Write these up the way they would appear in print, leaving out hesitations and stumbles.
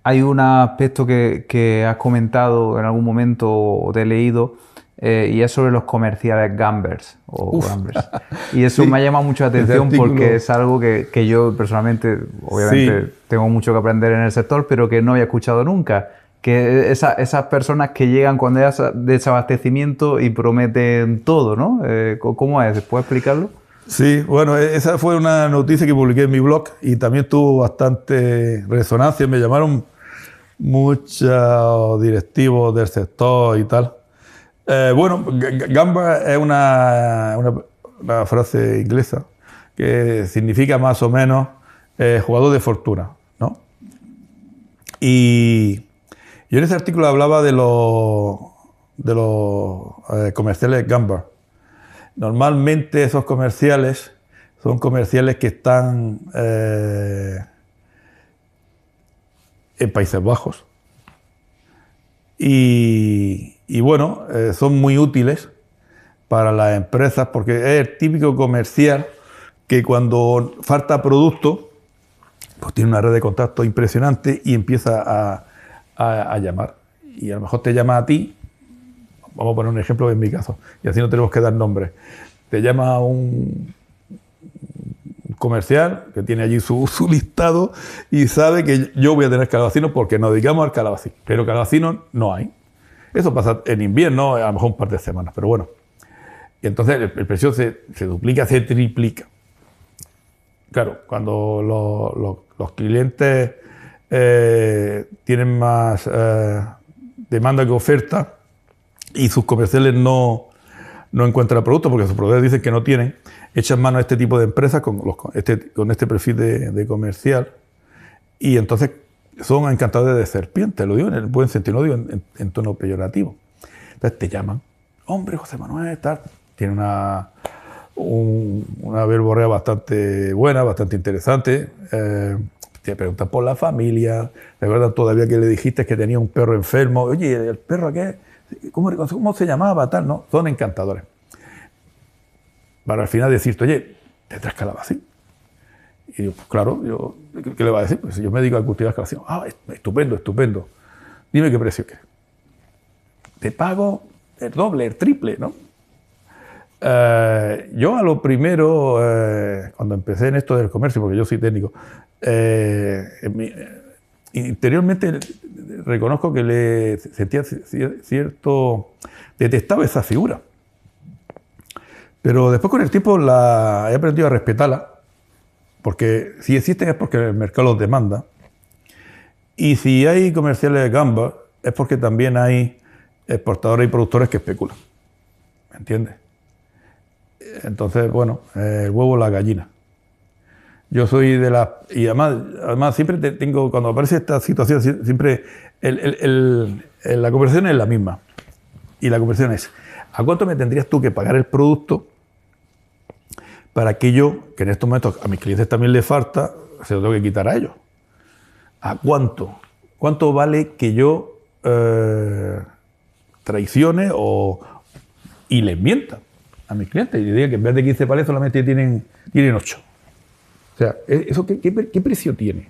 hay un aspecto que has comentado en algún momento o te he leído, y es sobre los comerciales Gambers o Uf, Gambers. Y eso me ha sí, llamado mucho la ese atención porque artículo, es algo que yo personalmente, obviamente, sí. tengo mucho que aprender en el sector, pero que no había escuchado nunca. Que esas personas que llegan cuando hay desabastecimiento y prometen todo, ¿no? ¿Cómo es? ¿Puedes explicarlo? Sí, bueno, esa fue una noticia que publiqué en mi blog y también tuvo bastante resonancia. Me llamaron muchos directivos del sector y tal. Bueno, gamba es una frase inglesa que significa más o menos jugador de fortuna, ¿no? Y yo en ese artículo hablaba de los comerciales gamba. Normalmente esos comerciales son comerciales que están en Países Bajos y bueno, son muy útiles para las empresas porque es el típico comercial que cuando falta producto pues tiene una red de contactos impresionante y empieza a llamar. Y a lo mejor te llama a ti, vamos a poner un ejemplo en mi caso, y así no tenemos que dar nombres. Te llama un comercial que tiene allí su listado y sabe que yo voy a tener calabacino porque nos dedicamos al calabacín, pero calabacino no hay. Eso pasa en invierno, a lo mejor un par de semanas, pero bueno. Y entonces el precio se duplica, se triplica. Claro, cuando los clientes tienen más demanda que oferta y sus comerciales no encuentran producto porque sus proveedores dicen que no tienen, echan mano a este tipo de empresas con este perfil de comercial y entonces son encantadores de serpientes, lo digo en el buen sentido, no lo digo en tono peyorativo. Entonces te llaman, hombre, José Manuel, tal, tiene una verborrea bastante buena, bastante interesante. Te preguntan por la familia, recuerdan todavía que le dijiste que tenía un perro enfermo, oye, ¿el perro qué? ¿Cómo se llamaba? Tal, ¿no? Son encantadores. Para al final decirte, oye, ¿te traes calabacín? Y yo, pues claro, ¿qué le va a decir? Pues yo me dedico a cultivar calabacín. Ah, estupendo, estupendo. Dime qué precio quieres. Te pago el doble, el triple, ¿no? Yo a lo primero, cuando empecé en esto del comercio, porque yo soy técnico, interiormente reconozco que le sentía cierto... detestaba esa figura. Pero después con el tiempo he aprendido a respetarla, porque si existen es porque el mercado los demanda. Y si hay comerciales de gamba, es porque también hay exportadores y productores que especulan. ¿Me entiendes? Entonces, bueno, el huevo o la gallina. Yo soy de las... Y además siempre tengo, cuando aparece esta situación, siempre la conversación es la misma. Y la conversación es, ¿a cuánto me tendrías tú que pagar el producto para que yo, que en estos momentos a mis clientes también les falta, se lo tengo que quitar a ellos? ¿A cuánto? ¿Cuánto vale que yo traicione y les mienta a mis clientes y les diga que en vez de 15 palés solamente tienen 8? O sea, ¿eso qué precio tiene?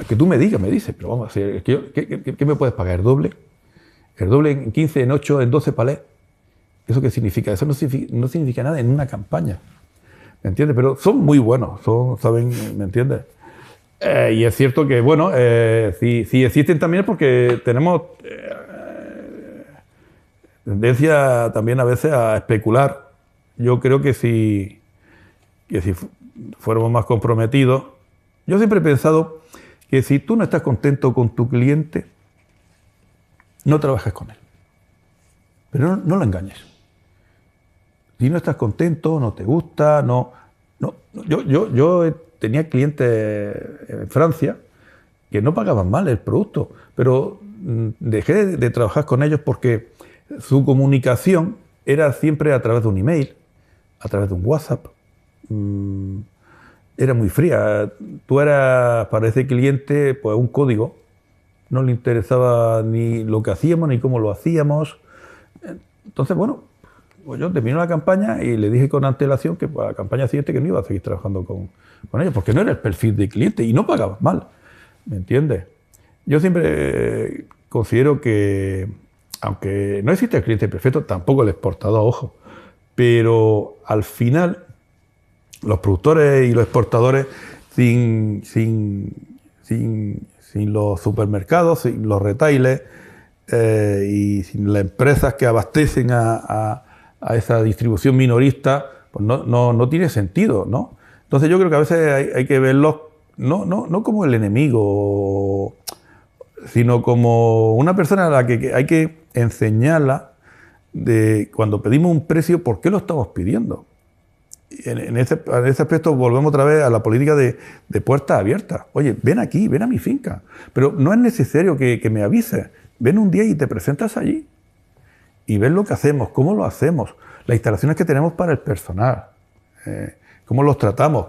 Que tú me digas, me dices, pero vamos, ¿qué me puedes pagar? ¿El doble? ¿El doble en 15, en 8, en 12 palés? ¿Eso qué significa? Eso no significa nada en una campaña. ¿Me entiendes? Pero son muy buenos, saben, ¿me entiendes? Y es cierto que, bueno, si existen también es porque tenemos tendencia también a veces a especular. Yo creo que si fuéramos más comprometidos, yo siempre he pensado que si tú no estás contento con tu cliente, no trabajes con él. Pero no lo engañes. Si no estás contento, no te gusta, yo tenía clientes en Francia que no pagaban mal el producto, pero dejé de trabajar con ellos porque su comunicación era siempre a través de un email, a través de un WhatsApp. Era muy fría. Tú eras para ese cliente pues un código. No le interesaba ni lo que hacíamos ni cómo lo hacíamos. Entonces, bueno, pues yo terminé la campaña y le dije con antelación que para la campaña siguiente que no iba a seguir trabajando con ellos, porque no era el perfil de cliente y no pagaban mal. ¿me entiendes? Yo siempre considero que, aunque no existe el cliente perfecto, tampoco el exportador, ojo, pero al final los productores y los exportadores sin los supermercados, sin los retailers y sin las empresas que abastecen a esa distribución minorista, pues no tiene sentido, ¿no? Entonces yo creo que a veces hay que verlos no como el enemigo, sino como una persona a la que hay que enseñarla de cuando pedimos un precio, ¿por qué lo estamos pidiendo? En ese aspecto volvemos otra vez a la política de puertas abiertas. Oye, ven aquí, ven a mi finca. Pero no es necesario que me avises. Ven un día y te presentas allí. Y ves lo que hacemos, cómo lo hacemos, las instalaciones que tenemos para el personal, cómo los tratamos.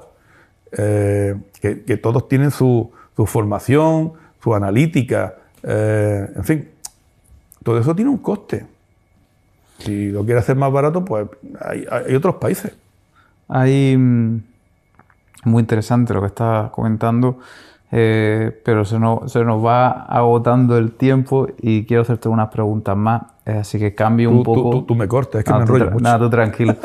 Que todos tienen su formación, su analítica, en fin. Todo eso tiene un coste. Si lo quiere hacer más barato, pues hay otros países. Muy interesante lo que estás comentando, pero se nos va agotando el tiempo y quiero hacerte unas preguntas más, así que cambio un poco. Tú me cortas, es que me enrollo mucho. Nada, tú tranquilo.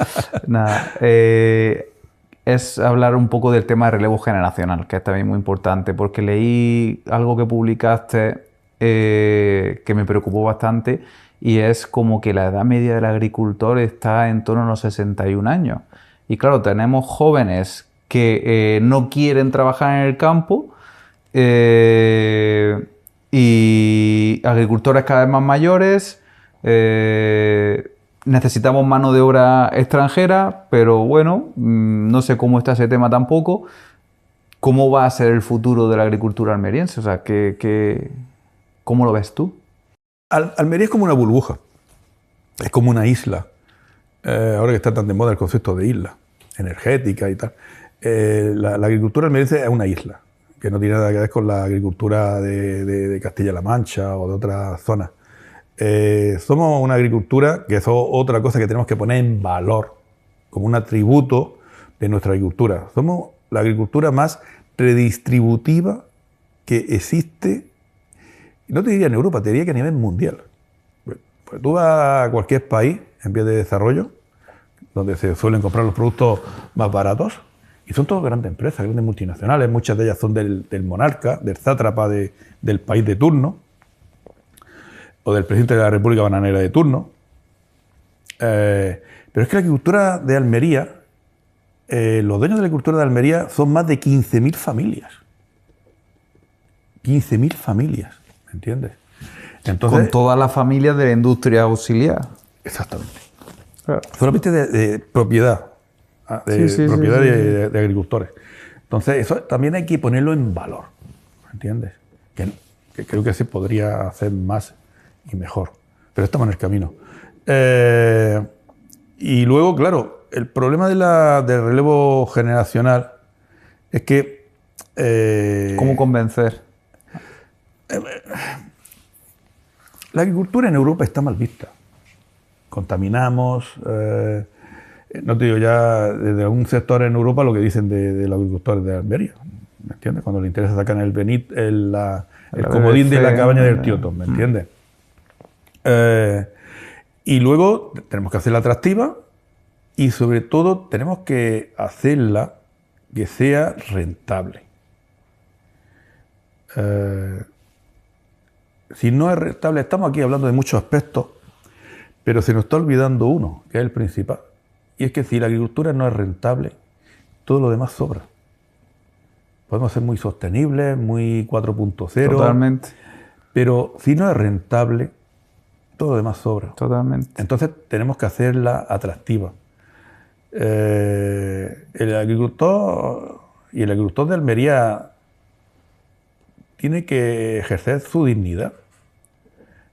Nada, es hablar un poco del tema de relevo generacional, que es también muy importante, porque leí algo que publicaste que me preocupó bastante, y es como que la edad media del agricultor está en torno a los 61 años. Y claro, tenemos jóvenes que no quieren trabajar en el campo y agricultores cada vez más mayores. Necesitamos mano de obra extranjera, pero bueno, no sé cómo está ese tema tampoco. ¿Cómo va a ser el futuro de la agricultura almeriense? O sea, ¿cómo lo ves tú? Almería es como una burbuja, es como una isla. Ahora que está tan de moda el concepto de isla energética y tal, la agricultura almeriense es una isla, que no tiene nada que ver con la agricultura de Castilla-La Mancha o de otras zonas. Somos una agricultura que es otra cosa que tenemos que poner en valor, como un atributo de nuestra agricultura. Somos la agricultura más redistributiva que existe, no te diría en Europa, te diría que a nivel mundial. Pues tú vas a cualquier país en vías de desarrollo, donde se suelen comprar los productos más baratos, y son todas grandes empresas, grandes multinacionales, muchas de ellas son del monarca, del sátrapa del país de turno, o del presidente de la República Bananera de turno. Pero es que la agricultura de Almería, los dueños de la agricultura de Almería son más de 15.000 familias. 15.000 familias, ¿me entiendes? Entonces, con todas las familias de la industria auxiliar. Exactamente. Claro. Solamente de propiedad, de agricultores. Entonces, eso también hay que ponerlo en valor, ¿me entiendes? Que creo que se podría hacer más y mejor, pero estamos en el camino. Y luego, claro, el problema del relevo generacional es que... ¿Cómo convencer? La agricultura en Europa está mal vista. Contaminamos, no te digo ya desde algún sector en Europa lo que dicen de los agricultores de Almería, ¿me entiendes? Cuando les interesa sacar el comodín de la cabaña del Tioto, ¿me entiendes? Y luego tenemos que hacerla atractiva y sobre todo tenemos que hacerla que sea rentable. Si no es rentable, estamos aquí hablando de muchos aspectos, pero se nos está olvidando uno, que es el principal. Y es que si la agricultura no es rentable, todo lo demás sobra. Podemos ser muy sostenibles, muy 4.0. Totalmente. Pero si no es rentable, todo lo demás sobra. Totalmente. Entonces tenemos que hacerla atractiva. El agricultor de Almería tiene que ejercer su dignidad.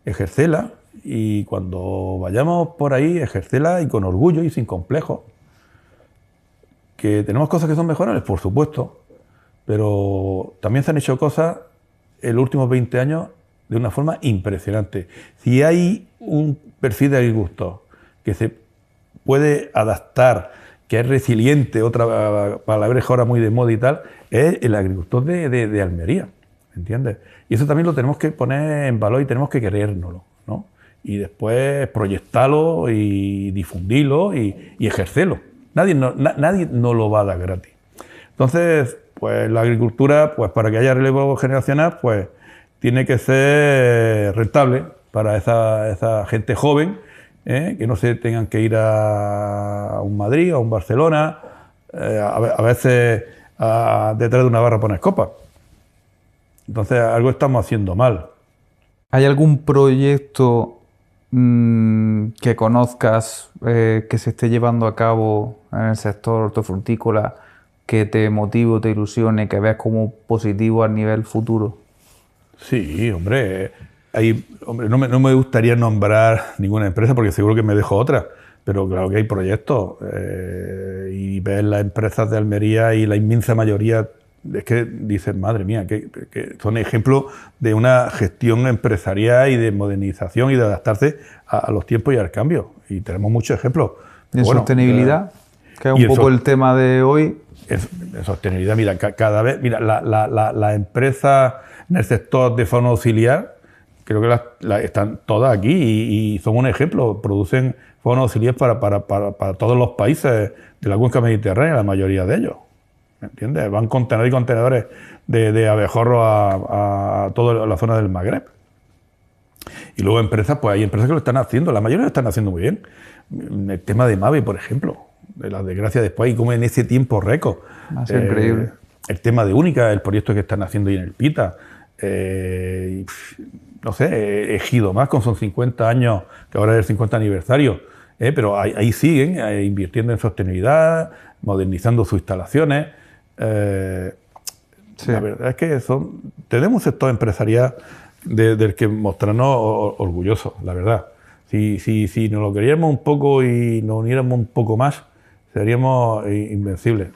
Ejercerla. Y cuando vayamos por ahí, ejercerla y con orgullo y sin complejos. Que tenemos cosas que son mejorables, por supuesto, pero también se han hecho cosas en los últimos 20 años de una forma impresionante. Si hay un perfil de agricultor que se puede adaptar, que es resiliente, otra palabreja ahora muy de moda y tal, es el agricultor de Almería. ¿me entiendes? Y eso también lo tenemos que poner en valor y tenemos que creérnoslo, ¿no? Y después proyectarlo y difundirlo y ejercerlo. Nadie no lo va a dar gratis. Entonces, pues la agricultura, pues para que haya relevo generacional, pues tiene que ser rentable para esa gente joven, que no se tengan que ir a un Madrid, a un Barcelona, a veces detrás de una barra poner copas. Entonces, algo estamos haciendo mal. ¿Hay algún proyecto que conozcas que se esté llevando a cabo en el sector hortofrutícola que te motive o te ilusione, que veas como positivo a nivel futuro? Sí, hombre. No me gustaría nombrar ninguna empresa porque seguro que me dejo otra, pero claro que hay proyectos y ves las empresas de Almería y la inmensa mayoría es que dices, madre mía, que son ejemplos de una gestión empresarial y de modernización y de adaptarse a los tiempos y al cambio. Y tenemos muchos ejemplos. ¿Y en sostenibilidad? Que es un poco el tema de hoy. En sostenibilidad, mira, cada vez, mira, la empresa en el sector de fauna auxiliar, creo que están todas aquí y son un ejemplo. Producen fauna auxiliar para todos los países de la cuenca mediterránea, la mayoría de ellos. ¿Me entiendes? Van contenedores y contenedores de abejorros a toda la zona del Magreb. Y luego empresas, pues hay empresas que lo están haciendo, la mayoría lo están haciendo muy bien. El tema de Mabe, por ejemplo, de las desgracias después y como en ese tiempo récord. Increíble. El tema de Única, el proyecto que están haciendo ahí en el Pita. No sé, Ejido más con sus 50 años, que ahora es el 50 aniversario. Pero ahí siguen invirtiendo en sostenibilidad, modernizando sus instalaciones. Sí. La verdad es que tenemos un sector empresarial del que mostrarnos orgullosos, la verdad. Si nos lo queríamos un poco y nos uniéramos un poco más, seríamos invencibles.